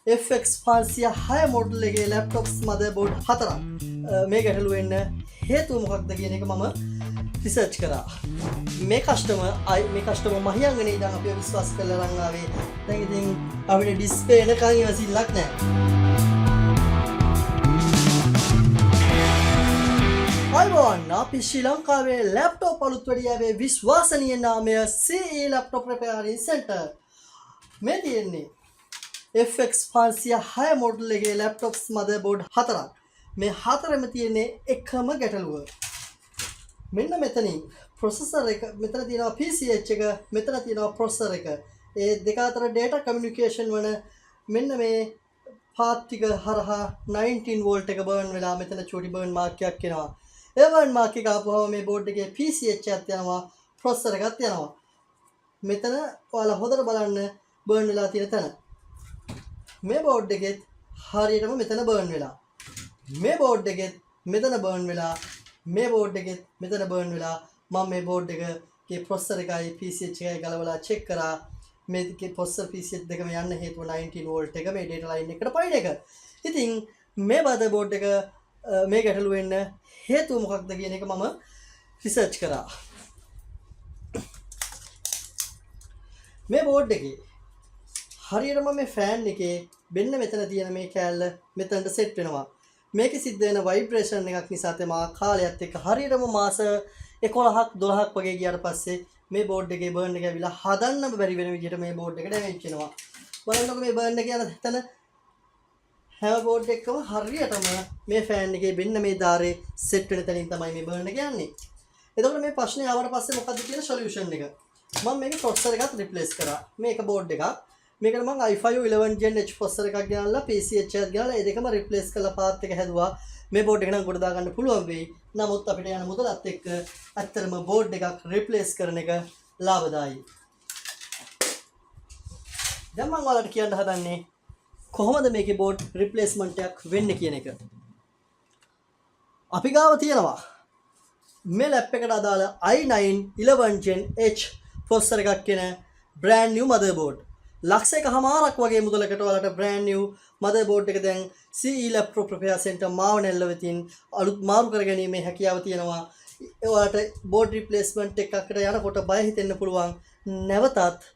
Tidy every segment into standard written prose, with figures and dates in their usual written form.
FX 506 model එකේ laptops මදර්බෝඩ් 4ක් මේ ගැටලුව වෙන්න හේතුව මොකක්ද කියන එක මම රිසර්ච් කරා. මේ කස්ටමර් මහියංගනේ ඉඳන් අපිව විශ්වාස කරලා අරන් ආවේ. දැන් ඉතින් අපිට ඩිස්ප්ලේ එනකන් ඉවසිල්ලක් නැහැ. අයිබෝන් අපි ශ්‍රී ලංකාවේ ලැප්ටොප් අලුත් වැඩියාවේ විශ්වාසනීය නාමය CE ලැප්ටොප් රිපෙයාරින් සෙන්ටර්. මේ තියෙන්නේ FX 506 මොඩල් එකේ ලැප්ටොප්ස් මදර්බෝඩ් 4ක්. මේ හතරෙම තියෙන්නේ එකම ගැටලුව. මෙන්න මෙතනින් ප්‍රොසෙසර් එක, මෙතන තියෙනවා PCH එක, මෙතන තියෙනවා ප්‍රොසෙසර් එක. ඒ දෙක අතර data communication වන මෙන්න මේ පාත් ටික හරහා 19 වෝල්ට් එක බර්න් වෙලා මෙතන චූටි බර්න් මාක් එකක් එනවා. ඒ බර්න් මාක් එක ආපුවම මේ බෝඩ් එකේ PCH එකත් යනවා, ප්‍රොසෙසර් එකත් යනවා. මෙතන ඔයාලා හොඳට බලන්න බර්න් වෙලා තියෙන තැන. මේ බෝඩ් එකෙත් හරියටම මෙතන බර්න් වෙලා. මේ බෝඩ් එකෙත් මෙතන බර්න් වෙලා. මේ බෝඩ් එකෙත් මෙතන බර්න් වෙලා. මම මේ බෝඩ් එකේ ප්‍රොසෙසර් එකයි PCH එකයි ගලවලා චෙක් කරා. මේකේ ප්‍රොසෙසර් PCH දෙකම යන්න හේතුව 19 වෝල්ට් එක මේ data line එකට පයින් එක. ඉතින් මේ මදර්බෝඩ් එක මේ ගැටලුව වෙන්න හේතුව මොකක්ද කියන එක මම රිසර්ච් කරා. මේ බෝඩ් එකේ හරියටම මේ ෆෑන් එකේ මෙන්න මෙතන තියෙන මේ කෑල්ල මෙතනට සෙට් වෙනවා. මේකේ සිද්ධ වෙන ভাইබ්‍රේෂන් එකක් නිසා තමයි කාලයත් එක්ක හරියටම මාස 11ක් 12ක් වගේ ගියාට පස්සේ මේ බෝඩ් එකේ බර්න් එක ඇවිල්ලා හදන්න බැරි වෙන විදිහට මේ බෝඩ් එක ඩැමේජ් වෙනවා. බලන්නකො මේ බර්න් එක යන තැන හැම බෝඩ් එකකම හරියටම මේ ෆෑන් එකේ මෙන්න මේ ධාරේ සෙට් වෙන තැනින් තමයි මේ බර්න් එක යන්නේ. එතකොට මේ ප්‍රශ්නේ ආවට පස්සේ මොකද්ද කියන සොලියුෂන් එක? මම මේක ප්‍රොසෙසර් එකත් රිප්ලේස් කරා. මේක බෝඩ් එකක්. මේකට මම i5 11 Gen H ප්‍රොසෙසර් එකක් ගෙනල්ලා PCH එකක් ගෙනල්ලා ඒ දෙකම රිප්ලේස් කරලා පාත් එක හැදුවා. මේ බෝඩ් එක නම් ගොඩ දා ගන්න පුළුවන් වෙයි. නමුත් අපිට යන මුදලත් එක්ක ඇත්තටම බෝඩ් එකක් රිප්ලේස් කරන එක ලාභදායී. දැන් මම ඔයාලට කියන්න හදන්නේ කොහොමද මේකේ බෝඩ් රිප්ලේස්මන්ට් එකක් වෙන්නේ කියන එක. අපි ගාව තියෙනවා මේ ලැප් එකට අදාළ i9 11 Gen H ප්‍රොසෙසර් එකක් කියන brand new motherboard. ලක්ෂ එකමාරක් වගේ මුදලකට ඔයාලට brand new motherboard එක දැන් CE laptop repair center Mawanella වෙතින් අලුත් මාරු කරගැනීමේ හැකියාව තියෙනවා. ඔයාලට board replacement එකකට යනකොට බය හිතෙන්න පුළුවන්. නැවතත්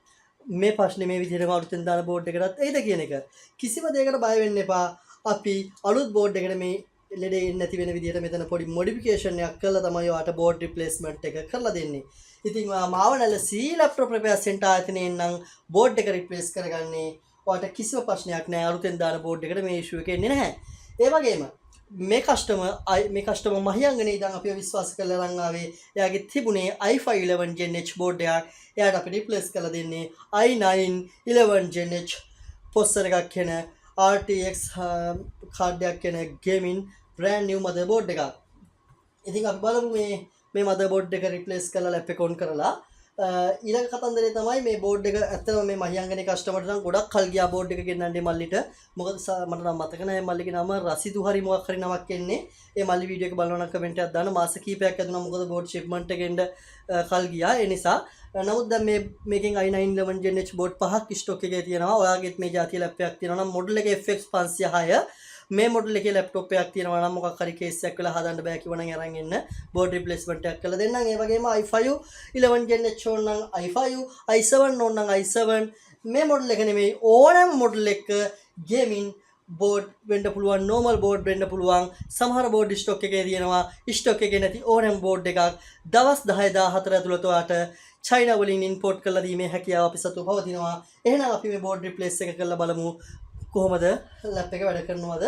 මේ ප්‍රශ්නේ මේ විදිහටම අලුතෙන් දාන board එකටත් එයිද කියන එක. කිසිම දෙයකට බය වෙන්න එපා. අපි අලුත් board එකකට මේ ලෙඩේ නැති වෙන විදිහට මෙතන පොඩි modification එකක් කරලා තමයි ඔයාලට board replacement එක කරලා දෙන්නේ. ඉතින් Mawanella CE laptop repair center ආයතනයෙන් නම් බෝඩ් එක රිප්ලේස් කරගන්නේ ඔයාලට කිසිම ප්‍රශ්නයක් නැහැ. අලුතෙන් දාන බෝඩ් එකට මේ ඉෂුව එක එන්නේ නැහැ. ඒ වගේම මේ කස්ටමර් මහියංගනේ ඉඳන් අපිව විශ්වාස කරලා අරන් ආවේ. එයාගේ තිබුණේ i5 11 Gen H බෝඩ් එකක්. එයාට අපි රිප්ලේස් කරලා දෙන්නේ i9 11 Gen H ප්‍රොසෙසර් එකක් කියන RTX කාඩ් එකක් කියන gaming brand new motherboard එකක්. ඉතින් අපි බලමු මේ මදර්බෝඩ් එක රිප්ලේස් කරලා ලැප් එක ඔන් කරලා ඊළඟ කතන්දරේ තමයි මේ බෝඩ් එක ඇත්තම මේ මහියංගනේ කස්ටමර්ට නම් ගොඩක් කල් ගියා බෝඩ් එක ගෙන්නන්නේ මල්ලිට. මොකද මට නම් මතක නැහැ මල්ලිගේ නම රසිදු හරි මොකක් හරි නමක් එන්නේ. ඒ මල්ලි වීඩියෝ එක බලනවා නම් කමෙන්ට් එකක් දාන්න. මාස කීපයක් ඇතුණා මොකද බෝඩ් ෂිප්මන්ට් එක එන්න කල් ගියා. ඒ නිසා නමුත් දැන් මේකෙන් i9 11 Gen H බෝඩ් 5ක් ස්ටොක් එකේ තියෙනවා. ඔයාගෙත් මේ જાතිය ලැප් එකක් තියෙනවා නම් මොඩල් එක FX 506 මේ මොඩල් එකේ ලැප්ටොප් එකක් තියෙනවා නම් මොකක් හරි කේස් එකක් වෙලා හදන්න බෑ කිව්වනම් අරන් එන්න බෝඩ් රිප්ලේස්මන්ට් එකක් කරලා දෙන්නම්. ඒ වගේම i5 11 Gen H ඕන නම් i5 i7 ඕන නම් i7 මේ මොඩල් එක නෙමෙයි ඕනම මොඩල් එක ගේමින් බෝඩ් වෙන්න පුළුවන්, normal බෝඩ් වෙන්න පුළුවන්. සමහර බෝඩ් ස්ටොක් එකේ තියෙනවා. ස්ටොක් එකේ නැති ඕනම බෝඩ් එකක් දවස් 10 14 ඇතුළත ඔයාට චයිනා වලින් ඉම්පෝට් කරලා දීමේ හැකියාව අපි සතු පවතිනවා. එහෙනම් අපි මේ බෝඩ් රිප්ලේස් එක කරලා බලමු. කොහොමද ලැප් එක වැඩ කරනවද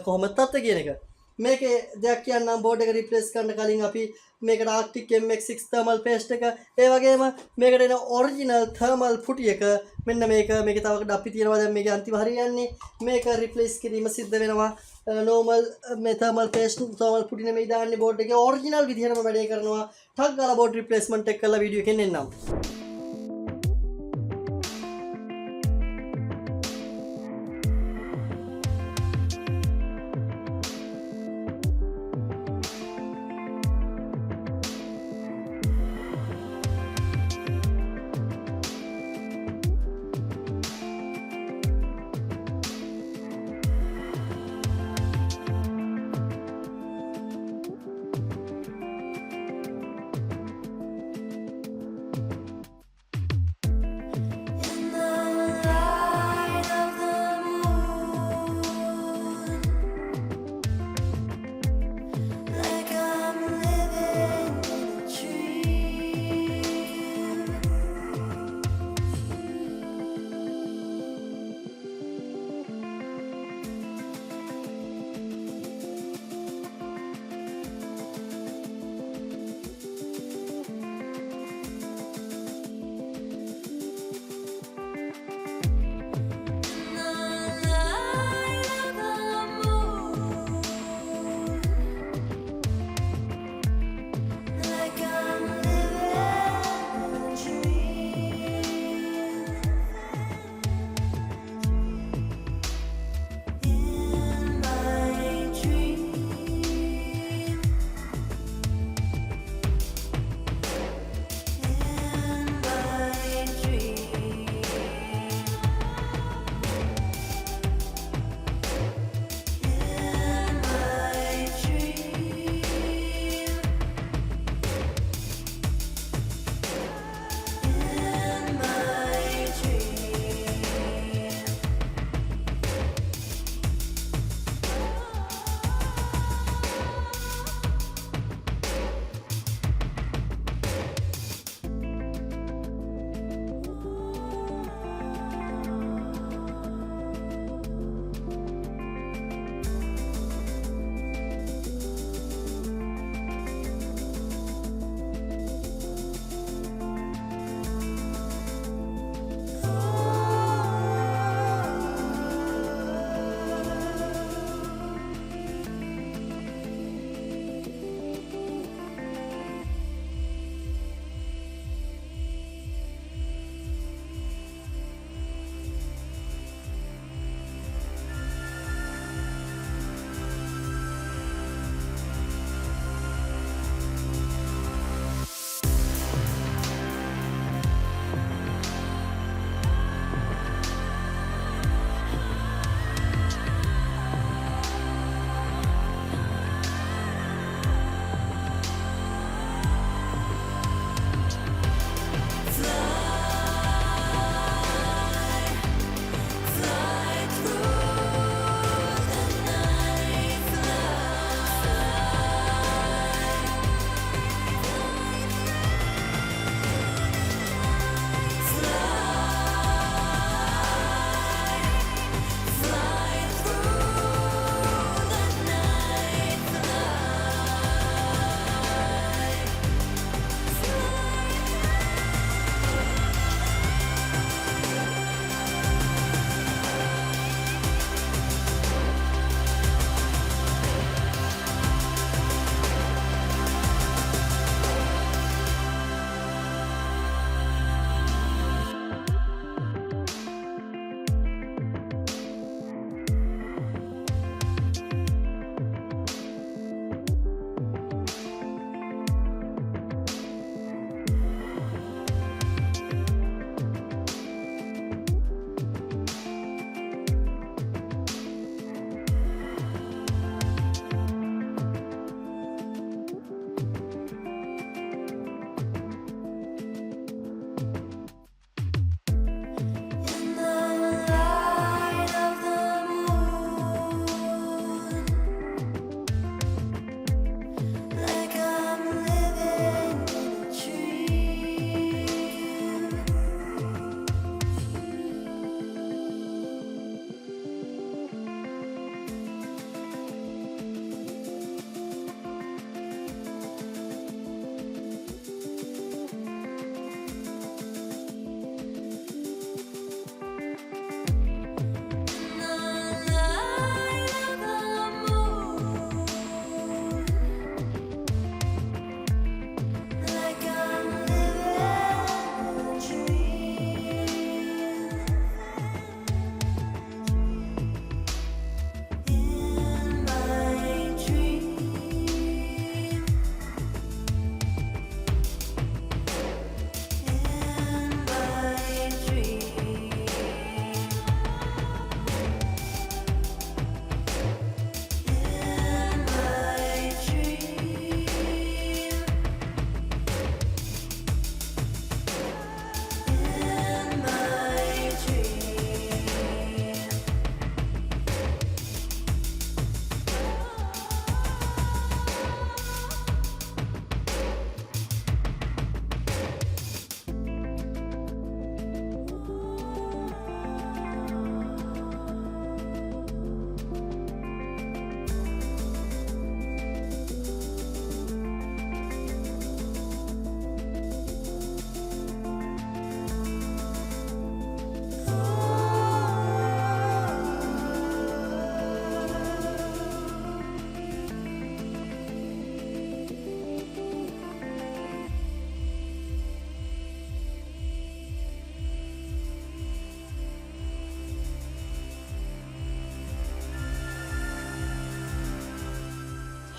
කොහොමද තත්ත්වය කියන එක. මේකේ දෙයක් කියන්නම් බෝඩ් එක රිප්ලේස් කරන්න කලින් අපි මේකට Arctic MX6 thermal paste එක ඒ වගේම මේකට එන original thermal putty එක මෙන්න මේකේ තව අපි තියනවා දැන් මේකේ අන්තිම හරියන්නේ මේක රිප්ලේස් කිරීම සිද්ධ වෙනවා. normal මේ thermal paste thermal putty නෙමෙයි දාන්නේ බෝඩ් එකේ original විදිහටම වැඩේ කරනවා. ටක් ගාලා බෝඩ් රිප්ලේස්මන්ට් එක කරලා වීඩියෝ එකෙන් එන්නම්.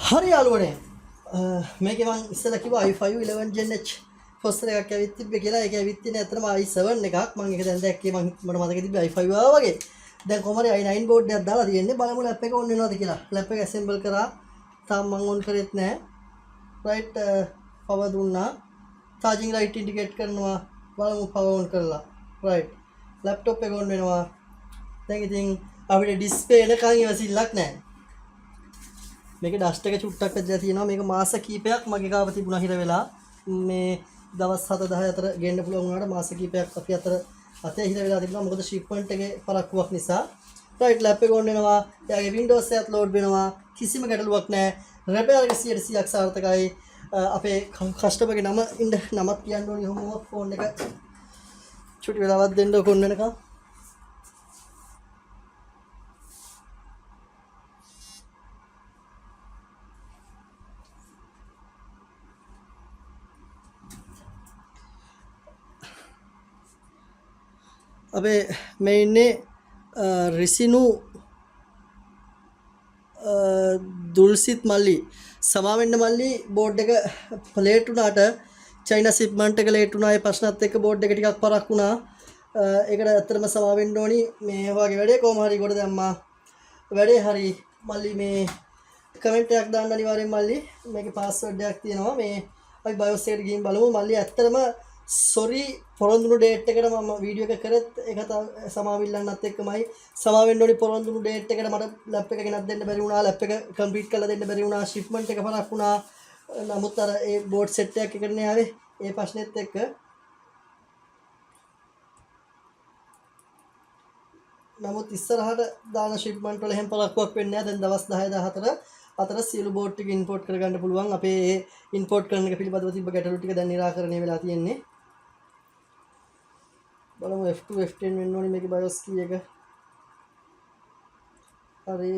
හරි යාළුවනේ මේක මම ඉස්සෙල්ලා කිව්වා i5 11 Gen H ප්‍රොසෙසර් එකක් ඇවිත් තිබ්බේ කියලා. ඒක ඇවිත් තියෙන ඇත්තටම i7 එකක්. මම ඒක දැන් දැක්කේ මට මතක තිබ්බේ i5 ආවා වගේ. දැන් කොහමද i9 බෝඩ් එකක් දාලා තියෙන්නේ. බලමු ලැප් එක ඔන් වෙනවද කියලා. ලැප් එක ඇසෙම්බල් කරා. තාම මම ඔන් කරෙත් නැහැ. රයිට් පවර් දුන්නා. charging light indicate කරනවා. බලමු පවර් ඔන් කරලා. රයිට් ලැප්ටොප් එක ඔන් වෙනවා. දැන් ඉතින් අපිට ඩිස්ප්ලේ එකකන් ඉවසිල්ලක් නැහැ. මේක ඩස්ට් එක චුට්ටක් වැදලා තියෙනවා. මේක මාස කීපයක් මගේ ගාව තිබුණා හිර වෙලා. මේ දවස් 7-10 අතර ගෙන්න පුළුවන් වුණාට මාස කීපයක් අපි අතර අතේ හිර වෙලා තිබුණා. මොකද ෂිප්මන්ට් එකේ පරක්කුවක් නිසා. රයිට් ලැප් එක ඔන් වෙනවා. එයාගේ Windows එකත් ලෝඩ් වෙනවා. කිසිම ගැටලුවක් නැහැ. රෙපෙයාර් එක 100% සාර්ථකයි. අපේ කස්ටමර්ගේ නමත් කියන්න ඕනේ කොහොමද ෆෝන් එක චුටි වෙලාවක් දෙන්න කොන් වෙනකම්. අපේ මේ ඉන්නේ රිසිනු දුල්සිත් මල්ලි සමාවෙන්න මල්ලි බෝඩ් එක ලේට් වුණාට චයිනා ෂිප්මන්ට් එක ලේට් වුණා. ඒ ප්‍රශ්නත් එක්ක බෝඩ් එක ටිකක් පරක් වුණා. ඒකට ඇත්තටම සමාවෙන්න ඕනි. මේ වගේ වැඩේ කොහොම හරි කොට දැම්මා. වැඩේ හරි මල්ලි මේ කමෙන්ට් එකක් දාන්න අනිවාර්යෙන් මල්ලි. මේකේ පාස්වර්ඩ් එකක් තියෙනවා. මේ අපි BIOS එකට ගිහින් බලමු. මල්ලි ඇත්තටම සොරි පොරොන්දුණු ඩේට් එකට මම වීඩියෝ එක කරත් ඒක සමාවිල්ලන්නත් එක්කමයි සමාවෙන්න ඕනි. පොරොන්දුණු ඩේට් එකට මට ලැප් එක ගෙනත් දෙන්න බැරි වුණා. ලැප් එක කම්ප්ලීට් කරලා දෙන්න බැරි වුණා. ෂිප්මන්ට් එක පරක් වුණා. නමුත් අර ඒ බෝඩ් සෙට් එකක් එකනේ ආවේ. ඒ ප්‍රශ්නෙත් එක්ක නමුත් ඉස්සරහට දාන ෂිප්මන්ට් වල හැම පරක්කුවක් වෙන්නේ නැහැ. දැන් දවස් 10-14 අතර සියලු බෝඩ් ටික ඉම්පෝට් කරගන්න පුළුවන්. අපේ ඒ ඉම්පෝට් කරන එක පිළිබඳව තිබ්බ ගැටලු ටික දැන් निराකරණය වෙලා තියෙන්නේ. බලමු F2 F10 වෙන්න ඕනේ මේකේ BIOS key එක. හරි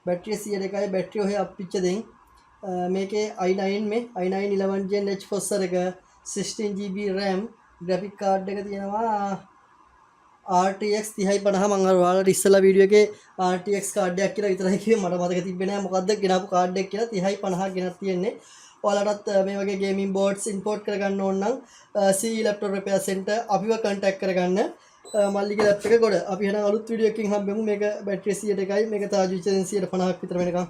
බැටරිය 100%යි. බැටරිය ඔය අප්පිච්ච දෙන් මේකේ i9 මේ i9 11 Gen H ප්‍රොසෙසර් එක 16GB RAM graphic card එක තියෙනවා RTX 3050. මම අර ඔයාලට ඉස්සලා වීඩියෝ එකේ RTX කාඩ් එකක් කියලා විතරයි කිව්වේ. මට මතක තිබ්බේ නෑ මොකද්ද ගෙනාපු කාඩ් එක කියලා. 3050 ගෙනත් තියෙන්නේ. ඔයාලටත් මේ වගේ ගේමින් බෝඩ්ස් ඉම්පෝට් කරගන්න ඕන නම් CE laptop repair center අපිව contact කරගන්න. මල්ලිගේ ලැප් එක ගොඩ. අපි එහෙනම් අලුත් වීඩියෝ එකකින් හම්බෙමු. මේක බැටරිය 100%යි. මේක charge වෙච්ච 150ක් විතර වෙනකම්.